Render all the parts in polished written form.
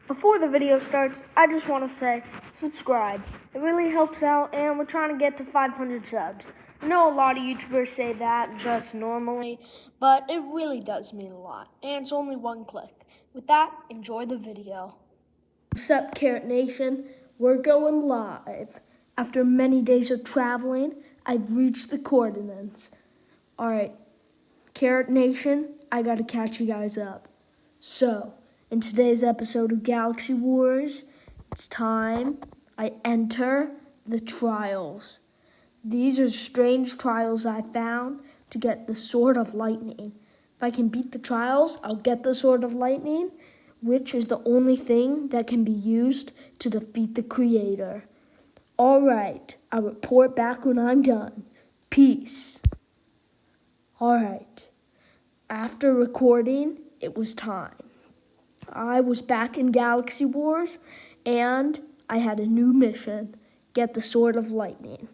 Before the video starts, I just want to say subscribe. It really helps out, and we're trying to get to 500 subs. I know a lot of YouTubers say that just normally, but it really does mean a lot, and it's only one click. With that, enjoy the video. What's up, Carrot Nation? We're going live. After many days of traveling, I've reached the coordinates. Alright, Carrot Nation, I gotta catch you guys up. So, in today's episode of Galaxy Wars, it's time I enter the trials. These are strange trials I found to get the Sword of Lightning. If I can beat the trials, I'll get the Sword of Lightning, which is the only thing that can be used to defeat the Creator. Alright, I'll report back when I'm done. Peace. Alright, after recording, it was time. I was back in Galaxy Wars, and I had a new mission, get the Sword of Lightning.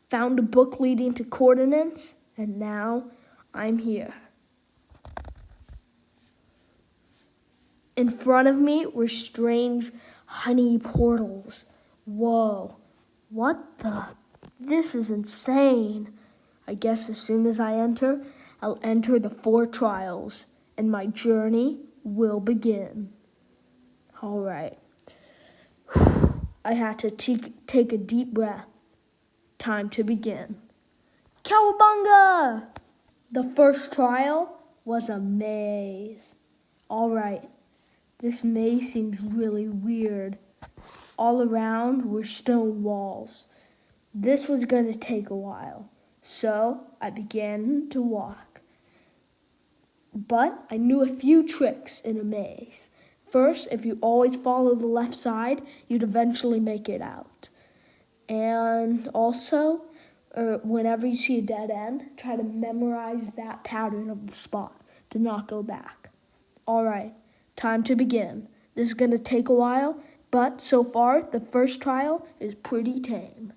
Found a book leading to coordinates, and now I'm here. In front of me were strange honey portals. Whoa, what the? This is insane. I guess as soon as I enter, I'll enter the 4 trials, and my journey will begin. All right. I had to take a deep breath. Time to begin. Cowabunga! The first trial was a maze. All right. This maze seems really weird. All around were stone walls. This was going to take a while, so I began to walk. But I knew a few tricks in a maze. First, if you always follow the left side, you'd eventually make it out. And also, whenever you see a dead end, try to memorize that pattern of the spot to not go back. All right, time to begin. This is going to take a while, but so far, the first trial is pretty tame.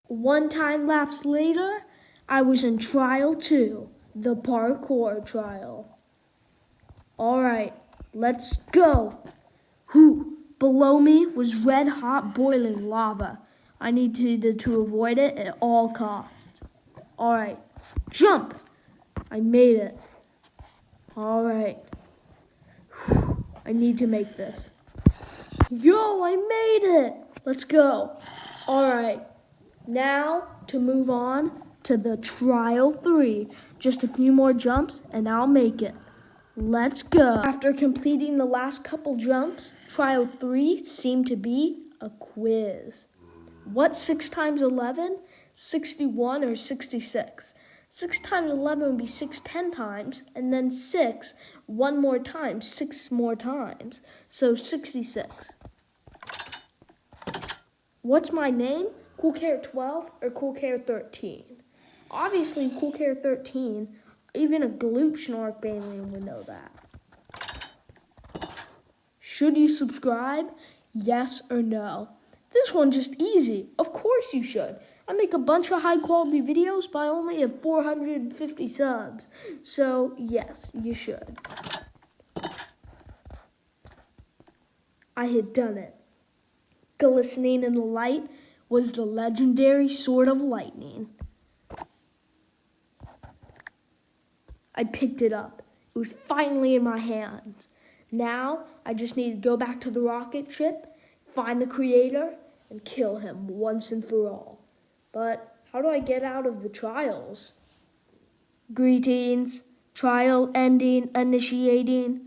One time lapse later, I was in trial 2, the parkour trial. All right, let's go. Below me was red hot boiling lava. I needed to avoid it at all costs. All right, jump. I made it. All right. I need to make this. Yo, I made it. Let's go. All right. Now to move on to the trial 3. Just a few more jumps and I'll make it. Let's go. After completing the last couple jumps, trial 3 seemed to be a quiz. What's 6 times 11? 61 or 66? 6 times 11 would be 6 10 times, and then 6 one more time, 6 more times. So 66. What's my name? Cool Carrot 12 or Cool Carrot 13? Obviously, Cool Carrot 13. Even a Gloop Snark alien would know that. Should you subscribe? Yes or no? This one's just easy. Of course you should. I make a bunch of high-quality videos, but I only have 450 subs. So, yes, you should. I had done it. Glistening in the light was the legendary Sword of Lightning. I picked it up. It was finally in my hands. Now, I just need to go back to the rocket ship, find the Creator, and kill him once and for all. But how do I get out of the trials? Greetings. Trial ending, initiating.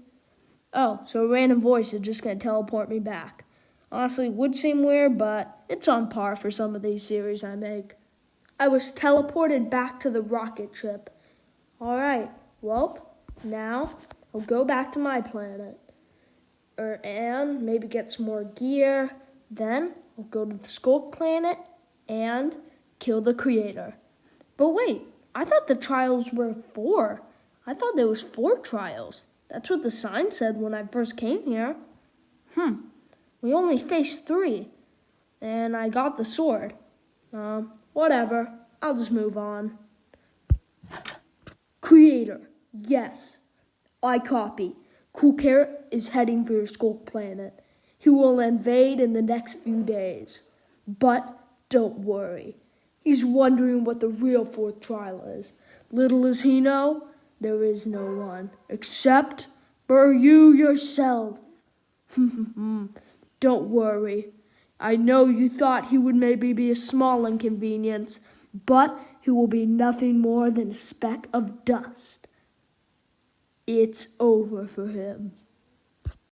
Oh, so a random voice is just going to teleport me back. Honestly, would seem weird, but it's on par for some of these series I make. I was teleported back to the rocket ship. All right, well, now I'll go back to my planet. And maybe get some more gear. Then I'll go to the Skulk planet and kill the Creator. But wait, I thought the trials were 4. I thought there was 4 trials. That's what the sign said when I first came here. We only faced 3, and I got the sword. Whatever. I'll just move on. Creator, yes. I copy. Cool Carrot is heading for your Skulk planet. He will invade in the next few days. But don't worry. He's wondering what the real 4th trial is. Little does he know, there is no one, except for you yourself. Don't worry. I know you thought he would maybe be a small inconvenience, but he will be nothing more than a speck of dust. It's over for him.